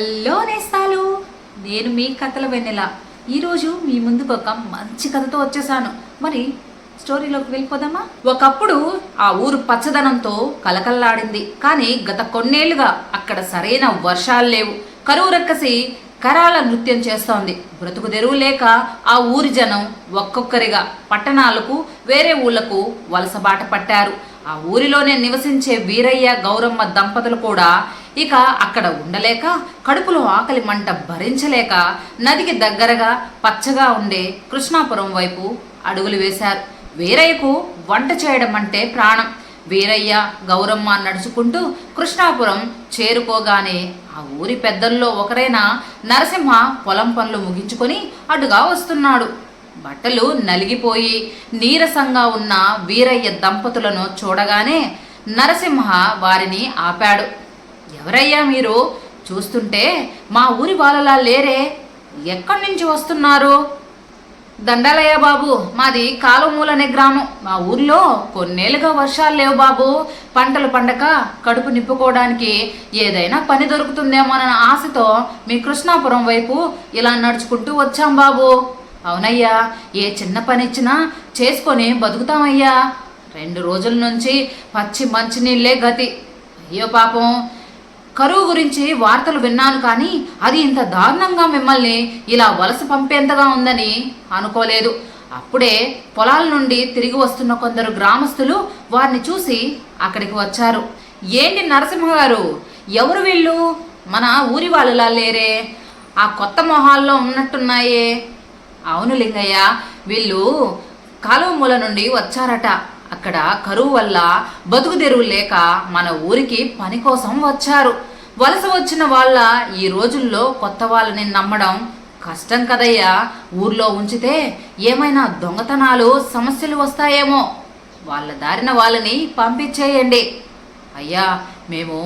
Hello నేస్తాలు, నేను మీ కథల వెన్నెల. ఈరోజు మీ ముందుకు ఒక మంచి కథతో వచ్చేసాను. మరి స్టోరీలోకి వెళ్ళిపోదామా? ఒకప్పుడు ఆ ఊరు పచ్చదనంతో కలకల్లాడింది. కానీ గత కొన్నేళ్లుగా అక్కడ సరైన వర్షాలు లేవు. కరువు రక్కసి కరాల నృత్యం చేస్తోంది. బ్రతుకు తెరువు లేక ఆ ఊరి జనం ఒక్కొక్కరిగా పట్టణాలకు, వేరే ఊళ్లకు వలసబాట పట్టారు. ఆ ఊరిలోనే నివసించే వీరయ్య, గౌరమ్మ దంపతులు కూడా ఇక అక్కడ ఉండలేక, కడుపులో ఆకలి మంట భరించలేక నదికి దగ్గరగా పచ్చగా ఉండే కృష్ణాపురం వైపు అడుగులు వేశారు. వీరయ్యకు వంట చేయడం అంటే ప్రాణం. వీరయ్య, గౌరమ్మ నడుచుకుంటూ కృష్ణాపురం చేరుకోగానే ఆ ఊరి పెద్దల్లో ఒకరైన నరసింహ పొలం పనులు ముగించుకొని అటుగా వస్తున్నాడు. బట్టలు నలిగిపోయి నీరసంగా ఉన్న వీరయ్య దంపతులను చూడగానే నరసింహ వారిని ఆపాడు. ఎవరయ్యా మీరు? చూస్తుంటే మా ఊరి వాళ్ళలా లేరే, ఎక్కడి నుంచి వస్తున్నారు? దండాలయ్య బాబు, మాది కాలుమూలనే గ్రామం. మా ఊర్లో కొన్నేళ్ళుగా వర్షాలు లేవు బాబు. పంటలు పండక కడుపు నింపుకోవడానికి ఏదైనా పని దొరుకుతుందేమోనన్న ఆశతో మీ కృష్ణాపురం వైపు ఇలా నడుచుకుంటూ వచ్చాం బాబు. అవునయ్యా, ఏ చిన్న పని ఇచ్చినా చేసుకొని బతుకుతామయ్యా. 2 రోజుల నుంచి పచ్చి మంచినీళ్ళే గతి. అయ్యో పాపం, కరువు గురించి వార్తలు విన్నాను, కానీ అది ఇంత దారుణంగా మిమ్మల్ని ఇలా వలస పంపేంతగా ఉందని అనుకోలేదు. అప్పుడే పొలాల నుండి తిరిగి వస్తున్న కొందరు గ్రామస్తులు వారిని చూసి అక్కడికి వచ్చారు. ఏంటి నరసింహ గారు, ఎవరు వీళ్ళు? మన ఊరి వాళ్ళలా లేరే, ఆ కొత్త మొహాల్లో ఉన్నట్టున్నాయే. అవును లింగయ్య, వీళ్ళు కాలువ మూల నుండి వచ్చారట. అక్కడ కరువు వల్ల బతుకు తెరువు లేక మన ఊరికి పని కోసం వచ్చారు. వలస వచ్చిన వాళ్ళ ఈ రోజుల్లో కొత్త వాళ్ళని నమ్మడం కష్టం కదయ్యా. ఊర్లో ఉంచితే ఏమైనా దొంగతనాలు, సమస్యలు వస్తాయేమో. వాళ్ళ దారిన వాళ్ళని పంపించేయండి. అయ్యా, మేము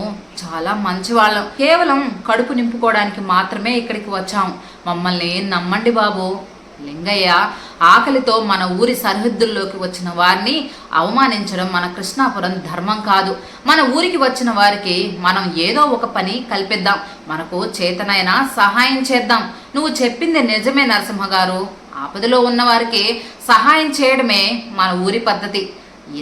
చాలా మంచివాళ్ళం. కేవలం కడుపు నింపుకోవడానికి మాత్రమే ఇక్కడికి వచ్చాం. మమ్మల్ని నమ్మండి బాబు. లింగయ్య, ఆకలితో మన ఊరి సరిహద్దుల్లోకి వచ్చిన వారిని అవమానించడం మన కృష్ణాపురం ధర్మం కాదు. మన ఊరికి వచ్చిన వారికి మనం ఏదో ఒక పని కల్పిద్దాం. మనకు చేతనైనా సహాయం చేద్దాం. నువ్వు చెప్పింది నిజమే నరసింహ గారు. ఆపదలో ఉన్న వారికి సహాయం చేయడమే మన ఊరి పద్ధతి.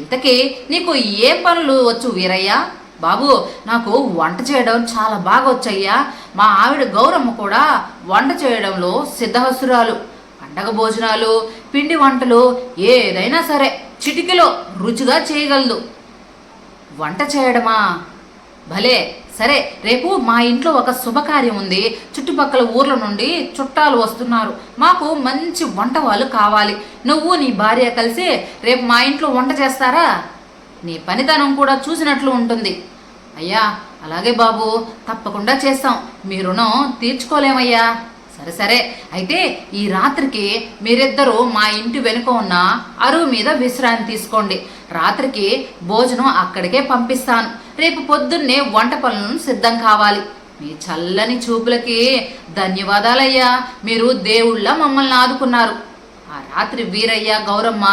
ఇంతకీ నీకు ఏ పనులు వచ్చు వీరయ్య? బాబు, నాకు వంట చేయడం చాలా బాగా వచ్చయ్యా. మా ఆవిడ గౌరమ్మ కూడా వంట చేయడంలో సిద్ధహస్తురాలు. పండగ భోజనాలు, పిండి వంటలు ఏదైనా సరే చిటికెలో రుచిగా చేయగలదు. వంట చేయడమా? భలే, సరే, రేపు మా ఇంట్లో ఒక శుభకార్యం ఉంది. చుట్టుపక్కల ఊర్ల నుండి చుట్టాలు వస్తున్నారు. మాకు మంచి వంట వాళ్ళు కావాలి. నువ్వు నీ భార్య కలిసి రేపు మా ఇంట్లో వంట చేస్తారా? నీ పనితనం కూడా చూసినట్లు ఉంటుంది. అయ్యా, అలాగే బాబు, తప్పకుండా చేస్తాం. మీ రుణం తీర్చుకోలేమయ్యా. సరే సరే, అయితే ఈ రాత్రికి మీరిద్దరూ మా ఇంటి వెనుక ఉన్న అరువు మీద విశ్రాంతి తీసుకోండి. రాత్రికి భోజనం అక్కడికే పంపిస్తాను. రేపు పొద్దున్నే వంట పనులను సిద్ధం కావాలి. మీ చల్లని చూపులకి ధన్యవాదాలయ్యా. మీరు దేవుళ్ళ మమ్మల్ని ఆదుకున్నారు. ఆ రాత్రి వీరయ్య, గౌరమ్మ,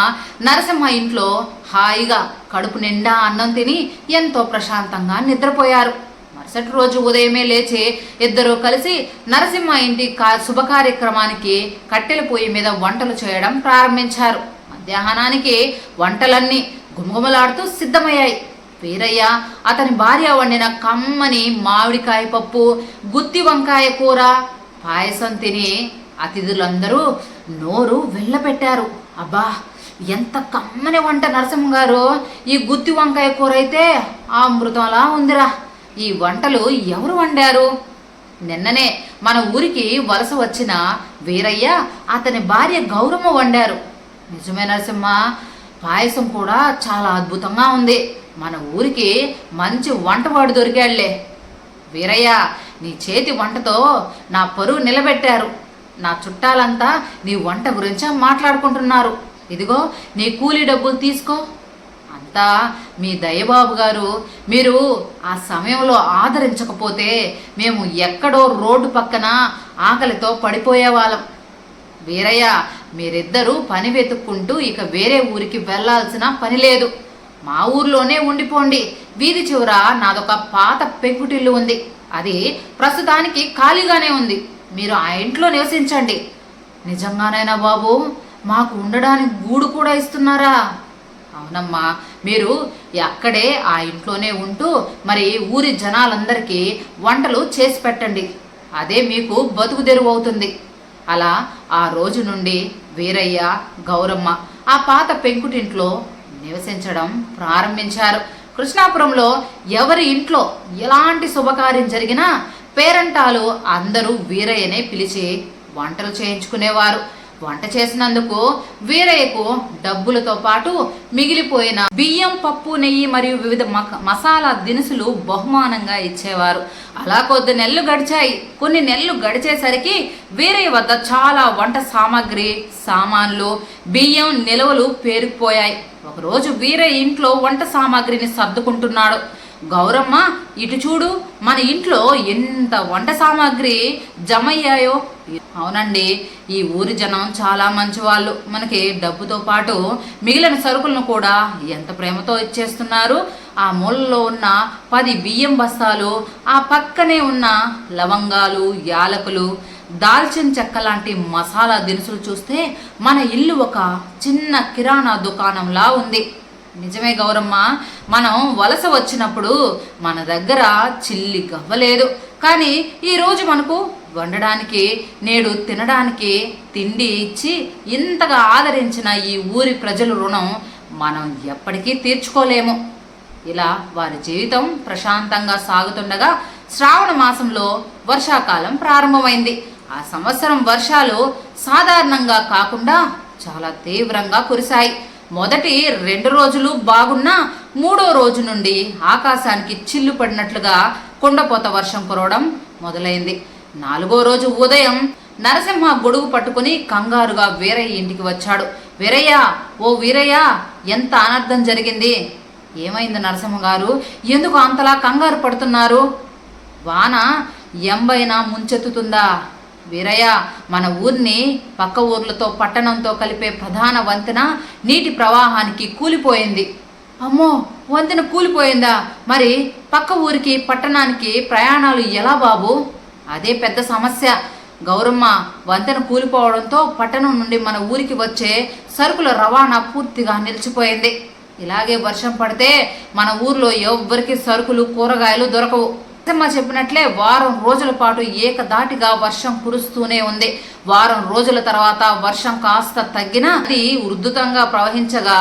నరసింహ ఇంట్లో హాయిగా కడుపు నిండా అన్నం తిని ఎంతో ప్రశాంతంగా నిద్రపోయారు. మరుసటి రోజు ఉదయమే లేచి ఇద్దరూ కలిసి నరసింహ ఇంటి శుభకార్యక్రమానికి కట్టెల పొయ్యి మీద వంటలు చేయడం ప్రారంభించారు. మధ్యాహ్నానికి వంటలన్నీ గుమగుమలాడుతూ సిద్ధమయ్యాయి. వీరయ్య అతని భార్య వండిన కమ్మని మామిడికాయ పప్పు, గుత్తి వంకాయ కూర, పాయసం తిని అతిథులందరూ నోరు వెళ్ళపెట్టారు. అబ్బా, ఎంత కమ్మని వంట నరసింహ గారు! ఈ గుత్తి వంకాయ కూర అయితే అమృతంలా ఉందిరా. ఈ వంటలు ఎవరు వండారు? నిన్ననే మన ఊరికి వలస వచ్చిన వీరయ్య, అతని భార్య గౌరమ్మ వండారు. నిజమే నరసింహ, పాయసం కూడా చాలా అద్భుతంగా ఉంది. మన ఊరికి మంచి వంటవాడు దొరికాడులే. వీరయ్య, నీ చేతి వంటతో నా పరువు నిలబెట్టారు. నా చుట్టాలంతా నీ వంట గురించి మాట్లాడుకుంటున్నారు. ఇదిగో నీ కూలీ డబ్బులు తీసుకో. అంతా మీ దయబాబు గారు. మీరు ఆ సమయంలో ఆదరించకపోతే మేము ఎక్కడో రోడ్డు పక్కన ఆకలితో పడిపోయేవాళ్ళం. వీరయ్య, మీరిద్దరూ పని వెతుక్కుంటూ ఇక వేరే ఊరికి వెళ్లాల్సిన పని లేదు. మా ఊర్లోనే ఉండిపోండి. వీధి చివర నాదొక పాత పెంకుటిల్లు ఉంది. అది ప్రస్తుతానికి ఖాళీగానే ఉంది. మీరు ఆ ఇంట్లో నివసించండి. నిజంగానైనా బాబు, మాకు ఉండడానికి గూడు కూడా ఇస్తున్నారా? అవునమ్మా, మీరు అక్కడే ఆ ఇంట్లోనే ఉంటూ మరి ఊరి జనాలందరికీ వంటలు చేసి పెట్టండి. అదే మీకు బతుకు తెరువు అవుతుంది. అలా ఆ రోజు నుండి వీరయ్య, గౌరమ్మ ఆ పాత పెంకుటింట్లో నివసించడం ప్రారంభించారు. కృష్ణాపురంలో ఎవరి ఇంట్లో ఎలాంటి శుభకార్యం జరిగినా పేరంటాలు అందరూ వీరయ్యనే పిలిచి వంటలు చేయించుకునేవారు. వంట చేసినందుకు వీరయ్యకు డబ్బులతో పాటు మిగిలిపోయిన బియ్యం, పప్పు, నెయ్యి మరియు వివిధ మసాలా దినుసులు బహుమానంగా ఇచ్చేవారు. అలా కొద్ది నెలలు గడిచాయి. కొన్ని నెలలు గడిచేసరికి వీరయ్య వద్ద చాలా వంట సామాగ్రి, సామాన్లు, బియ్యం నిల్వలు పేరుకుపోయాయి. ఒకరోజు వీరయ్య ఇంట్లో వంట సామాగ్రిని సర్దుకుంటున్నాడు. గౌరమ్మ, ఇటు చూడు, మన ఇంట్లో ఎంత వంట సామాగ్రి జమయ్యాయో. అవునండి, ఈ ఊరి జనం చాలా మంచివాళ్ళు. మనకి డబ్బుతో పాటు మిగిలిన సరుకులను కూడా ఎంత ప్రేమతో ఇచ్చేస్తున్నారు. ఆ మూలలో ఉన్న 10 బియ్యం బస్తాలు, ఆ పక్కనే ఉన్న లవంగాలు, యాలకులు, దాల్చిన చెక్క లాంటి మసాలా దినుసులు చూస్తే మన ఇల్లు ఒక చిన్న కిరాణా దుకాణంలా ఉంది. నిజమే గౌరమ్మ, మనం వలస వచ్చినప్పుడు మన దగ్గర చిల్లి గవ్వలేదు. కానీ ఈరోజు మనకు వండడానికి, నేడు తినడానికి తిండి ఇచ్చి ఇంతగా ఆదరించిన ఈ ఊరి ప్రజల రుణం మనం ఎప్పటికీ తీర్చుకోలేము. ఇలా వారి జీవితం ప్రశాంతంగా సాగుతుండగా శ్రావణ మాసంలో వర్షాకాలం ప్రారంభమైంది. ఆ సంవత్సరం వర్షాలు సాధారణంగా కాకుండా చాలా తీవ్రంగా కురిశాయి. మొదటి 2 రోజులు బాగున్నా 3వ రోజు నుండి ఆకాశానికి చిల్లు పడినట్లుగా కుండపోత వర్షం కురవడం మొదలైంది. 4వ రోజు ఉదయం నరసింహ గొడుగు పట్టుకుని కంగారుగా వీరయ్య ఇంటికి వచ్చాడు. వీరయ్య, ఓ వీరయ్య, ఎంత అనర్థం జరిగింది? ఏమైంది నరసింహ గారు? ఎందుకు అంతలా కంగారు పడుతున్నారు? వాన ఎంబైనా ముంచెత్తుతుందా? వీరయ్య, మన ఊరిని పక్క ఊర్లతో పట్టణంతో కలిపే ప్రధాన వంతెన నీటి ప్రవాహానికి కూలిపోయింది. అమ్మో, వంతెన కూలిపోయిందా? మరి పక్క ఊరికి పట్టణానికి ప్రయాణాలు ఎలా బాబు? అదే పెద్ద సమస్య గౌరమ్మ. వంతెన కూలిపోవడంతో పట్టణం నుండి మన ఊరికి వచ్చే సరుకుల రవాణా పూర్తిగా నిలిచిపోయింది. ఇలాగే వర్షం పడితే మన ఊర్లో ఎవ్వరికి సరుకులు, కూరగాయలు దొరకవు. అమ్మ చెప్పినట్లే వారం రోజుల పాటు ఏకదాటిగా వర్షం కురుస్తూనే ఉంది. వారం రోజుల తర్వాత వర్షం కాస్త తగ్గినా అది ఉధృతంగా ప్రవహించగా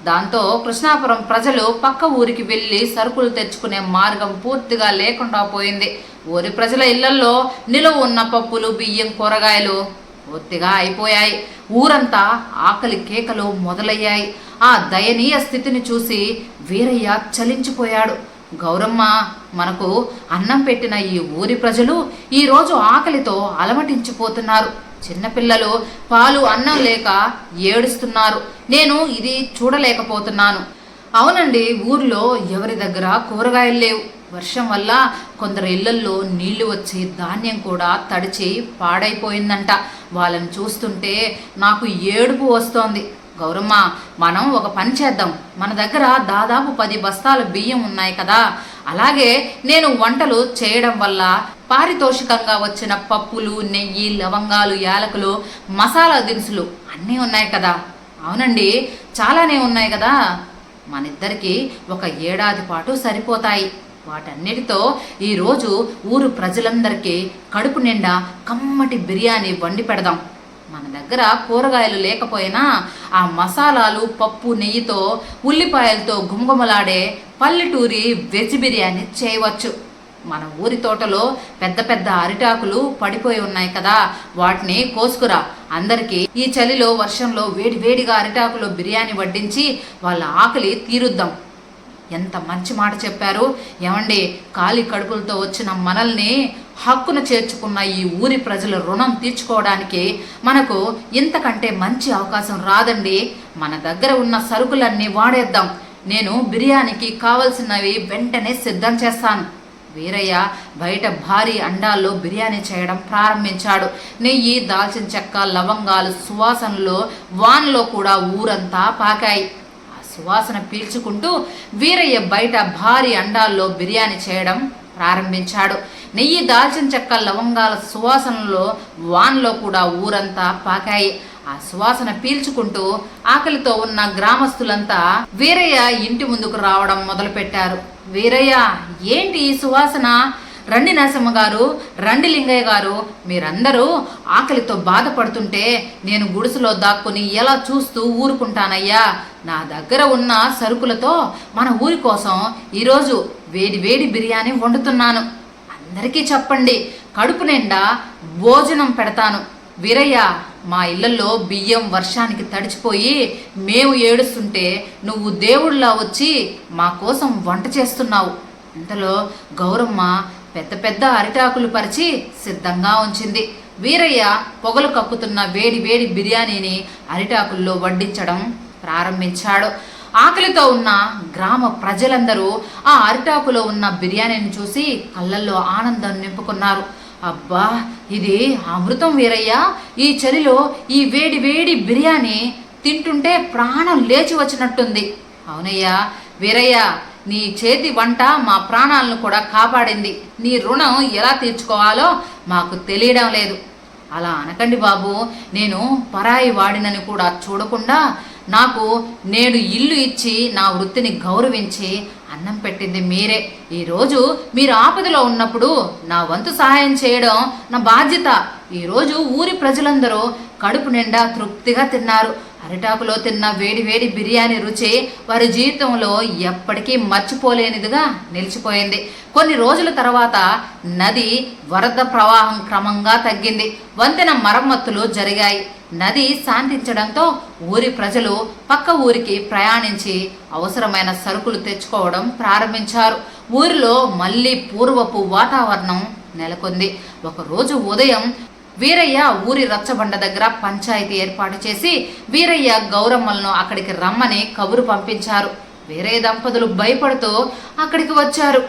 దాంతో కృష్ణాపురం ప్రజలు పక్క ఊరికి వెళ్లి సరుకులు తెచ్చుకునే మార్గం పూర్తిగా లేకుండా పోయింది. ఊరి ప్రజల ఇళ్లలో నిలువ ఉన్న పప్పులు, బియ్యం, కూరగాయలు పూర్తిగా అయిపోయాయి. ఊరంతా ఆకలి కేకలు మొదలయ్యాయి. ఆ దయనీయ స్థితిని చూసి వీరయ్య చలించిపోయాడు. గౌరమ్మ, మనకు అన్నం పెట్టిన ఈ ఊరి ప్రజలు ఈరోజు ఆకలితో అలమటించిపోతున్నారు. చిన్నపిల్లలు పాలు, అన్నం లేక ఏడుస్తున్నారు. నేను ఇది చూడలేకపోతున్నాను. అవునండి, ఊరిలో ఎవరి దగ్గర కూరగాయలు లేవు. వర్షం వల్ల కొందరు ఇళ్లల్లో నీళ్లు వచ్చి ధాన్యం కూడా తడిచి పాడైపోయిందంట. వాళ్ళని చూస్తుంటే నాకు ఏడుపు వస్తోంది. గౌరమ్మ, మనం ఒక పని చేద్దాం. మన దగ్గర దాదాపు 10 బస్తాల బియ్యం ఉన్నాయి కదా. అలాగే నేను వంటలు చేయడం వల్ల పారితోషికంగా వచ్చిన పప్పులు, నెయ్యి, లవంగాలు, యాలకులు, మసాలా దినుసులు అన్నీ ఉన్నాయి కదా. అవునండి, చాలానే ఉన్నాయి కదా. మనిద్దరికి ఒక ఏడాది పాటు సరిపోతాయి. వాటన్నిటితో ఈరోజు ఊరు ప్రజలందరికీ కడుపు నిండా కమ్మటి బిర్యానీ వండి పెడదాం. మన దగ్గర కూరగాయలు లేకపోయినా ఆ మసాలాలు, పప్పు, నెయ్యితో, ఉల్లిపాయలతో గుమగుమలాడే పల్లెటూరి వెజ్ బిర్యానీ చేయవచ్చు. మన ఊరి తోటలో పెద్ద పెద్ద అరిటాకులు పడిపోయి ఉన్నాయి కదా, వాటిని కోసుకురా. అందరికీ ఈ చలిలో, వర్షంలో వేడివేడిగా అరిటాకులో బిర్యానీ వడ్డించి వాళ్ళ ఆకలి తీరుద్దాం. ఎంత మంచి మాట చెప్పారు. ఏమండి, ఖాళీ కడుపులతో వచ్చిన మనల్ని హక్కున చేర్చుకున్న ఈ ఊరి ప్రజల రుణం తీర్చుకోవడానికి మనకు ఇంతకంటే మంచి అవకాశం రాదండి. మన దగ్గర ఉన్న సరుకులన్నీ వాడేద్దాం. నేను బిర్యానీకి కావలసినవి వెంటనే సిద్ధం చేస్తాను. వీరయ్య బయట భారీ అండాల్లో బిర్యానీ చేయడం ప్రారంభించాడు. నెయ్యి, దాల్చిన చెక్క, లవంగాలు సువాసనలో వాన్లో కూడా ఊరంతా పాకాయి. సువాసన పీల్చుకుంటూ వీరయ్య బయట భారీ అండాల్లో బిర్యానీ చేయడం ప్రారంభించాడు. నెయ్యి, దాల్చిన చెక్క, లవంగాల సువాసనలో వాన్లో కూడా ఊరంతా పాకాయి. ఆ సువాసన పీల్చుకుంటూ ఆకలితో ఉన్న గ్రామస్తులంతా వీరయ్య ఇంటి ముందుకు రావడం మొదలుపెట్టారు. వీరయ్య, ఏంటి ఈ సువాసన? రండి నరసింహ గారు, రండి లింగయ్య గారు, మీరందరూ ఆకలితో బాధపడుతుంటే నేను గుడిసెలో దాక్కుని ఎలా చూస్తూ ఊరుకుంటానయ్యా? నా దగ్గర ఉన్న సరుకులతో మన ఊరి కోసం ఈరోజు వేడి వేడి బిర్యానీ వండుతున్నాను. అందరికీ చెప్పండి, కడుపు నిండా భోజనం పెడతాను. వీరయ్య, మా ఇళ్లలో బియ్యం వర్షానికి తడిచిపోయి మేము ఏడుస్తుంటే నువ్వు దేవుళ్ళలా వచ్చి మా కోసం వంట చేస్తున్నావు. ఇంతలో గౌరమ్మ పెద్ద పెద్ద అరిటాకులు పరిచి సిద్ధంగా ఉంచింది. వీరయ్య పొగలు కక్కుతున్న వేడి వేడి బిర్యానీని అరిటాకుల్లో వడ్డించడం ప్రారంభించాడు. ఆకలితో ఉన్న గ్రామ ప్రజలందరూ ఆ అరిటాకులో ఉన్న బిర్యానీని చూసి కళ్ళల్లో ఆనందం నింపుకున్నారు. అబ్బా, ఇది అమృతం వీరయ్య! ఈ చలిలో ఈ వేడి వేడి బిర్యానీ తింటుంటే ప్రాణం లేచి వచ్చినట్టుంది. అవునయ్యా వీరయ్య, నీ చేతి వంట మా ప్రాణాలను కూడా కాపాడింది. నీ రుణం ఎలా తీర్చుకోవాలో మాకు తెలియడం లేదు. అలా అనకండి బాబు, నేను పరాయి వాడినని కూడా చూడకుండా నాకు నేడు ఇల్లు ఇచ్చి నా వృత్తిని గౌరవించి అన్నం పెట్టింది మీరే. ఈరోజు మీరు ఆపదలో ఉన్నప్పుడు నా వంతు సహాయం చేయడం నా బాధ్యత. ఈరోజు ఊరి ప్రజలందరూ కడుపు నిండా తృప్తిగా తిన్నారు. అరిటాకులో తిన్న వేడి వేడి బిర్యానీ రుచి వారి జీవితంలో ఎప్పటికీ మర్చిపోలేనిదిగా నిలిచిపోయింది. కొన్ని రోజుల తర్వాత నది వరద ప్రవాహం క్రమంగా తగ్గింది. వంతెన మరమ్మతులు జరిగాయి. నది శాంతించడంతో ఊరి ప్రజలు పక్క ఊరికి ప్రయాణించి అవసరమైన సరుకులు తెచ్చుకోవడం ప్రారంభించారు. ఊరిలో మళ్ళీ పూర్వపు వాతావరణం నెలకొంది. ఒకరోజు ఉదయం వీరయ్య ఊరి రచ్చబండ దగ్గర పంచాయతీ ఏర్పాటు చేసి వీరయ్య గౌరమ్మలను అక్కడికి రమ్మని కబురు పంపించారు. వీరయ్య దంపతులు భయపడుతూ అక్కడికి వచ్చారు.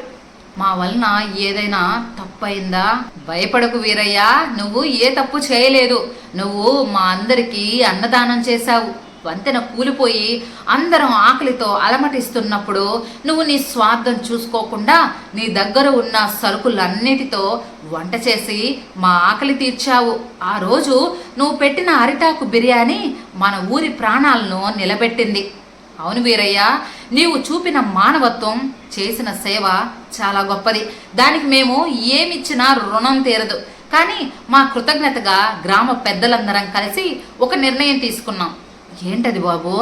మా వలన ఏదైనా తప్పయిందా? భయపడకు వీరయ్య, నువ్వు ఏ తప్పు చేయలేదు. నువ్వు మా అందరికీ అన్నదానం చేశావు. వంతెన కూలిపోయి అందరం ఆకలితో అలమటిస్తున్నప్పుడు నువ్వు నీ స్వార్థం చూసుకోకుండా నీ దగ్గర ఉన్న సరుకులన్నిటితో వంట చేసి మా ఆకలి తీర్చావు. ఆ రోజు నువ్వు పెట్టిన అరిటాకు బిర్యానీ మన ఊరి ప్రాణాలను నిలబెట్టింది. అవును వీరయ్య, నీవు చూపిన మానవత్వం, చేసిన సేవ చాలా గొప్పది. దానికి మేము ఏమిచ్చినా రుణం తీరదు. కానీ మా కృతజ్ఞతగా గ్రామ పెద్దలందరం కలిసి ఒక నిర్ణయం తీసుకున్నాం. ఏంటది బాబు?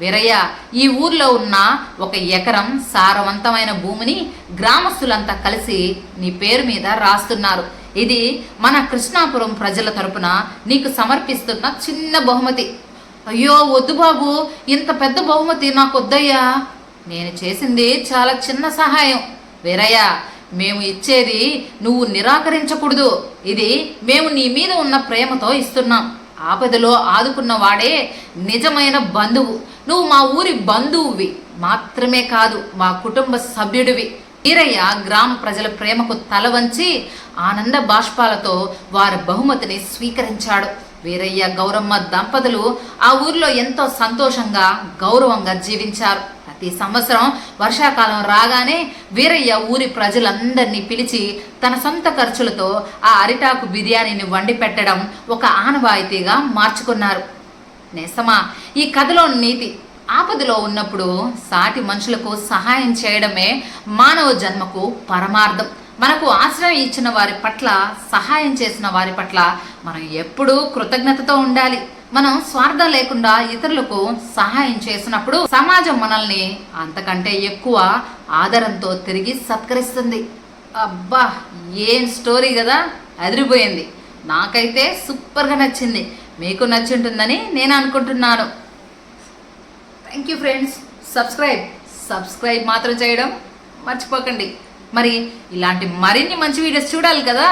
వీరయ్య, ఈ ఊర్లో ఉన్న 1 ఎకరం సారవంతమైన భూమిని గ్రామస్తులంతా కలిసి నీ పేరు మీద రాస్తున్నారు. ఇది మన కృష్ణాపురం ప్రజల తరపున నీకు సమర్పిస్తున్న చిన్న బహుమతి. అయ్యో వద్దు బాబు, ఇంత పెద్ద బహుమతి నాకు వద్దయ్యా. నేను చేసింది చాలా చిన్న సహాయం. వీరయ్య, మేము ఇచ్చేది నువ్వు నిరాకరించకూడదు. ఇది మేము నీ మీద ఉన్న ప్రేమతో ఇస్తున్నాం. ఆపదలో ఆదుకున్న వాడే నిజమైన బంధువు. నువ్వు మా ఊరి బంధువువి మాత్రమే కాదు, మా కుటుంబ సభ్యుడివి. వీరయ్య గ్రామ ప్రజల ప్రేమకు తల వంచి ఆనంద బాష్పాలతో వారి బహుమతిని స్వీకరించాడు. వీరయ్య గౌరమ్మ దంపతులు ఆ ఊర్లో ఎంతో సంతోషంగా గౌరవంగా జీవించారు. ప్రతి సంవత్సరం వర్షాకాలం రాగానే వీరయ్య ఊరి ప్రజలందరినీ పిలిచి తన సొంత ఖర్చులతో ఆ అరిటాకు బిర్యానీని వండి పెట్టడం ఒక ఆనవాయితీగా మార్చుకున్నారు. నేస్తమా, ఈ కథలో నీతి, ఆపదలో ఉన్నప్పుడు సాటి మనుషులకు సహాయం చేయడమే మానవ జన్మకు పరమార్థం. మనకు ఆశ్రయం ఇచ్చిన వారి పట్ల, సహాయం చేసిన వారి పట్ల మనం ఎప్పుడూ కృతజ్ఞతతో ఉండాలి. మనం స్వార్థం లేకుండా ఇతరులకు సహాయం చేసినప్పుడు సమాజం మనల్ని అంతకంటే ఎక్కువ ఆదరంతో తిరిగి సత్కరిస్తుంది. అబ్బా, ఏం స్టోరీ కదా! అదిరిపోయింది. నాకైతే సూపర్గా నచ్చింది. మీకు నచ్చుంటుందని నేను అనుకుంటున్నాను. Thank you friends. సబ్స్క్రైబ్ మాత్రం చేయడం మర్చిపోకండి. మరి ఇలాంటి మరిన్ని మంచి వీడియోస్ చూడాలి కదా.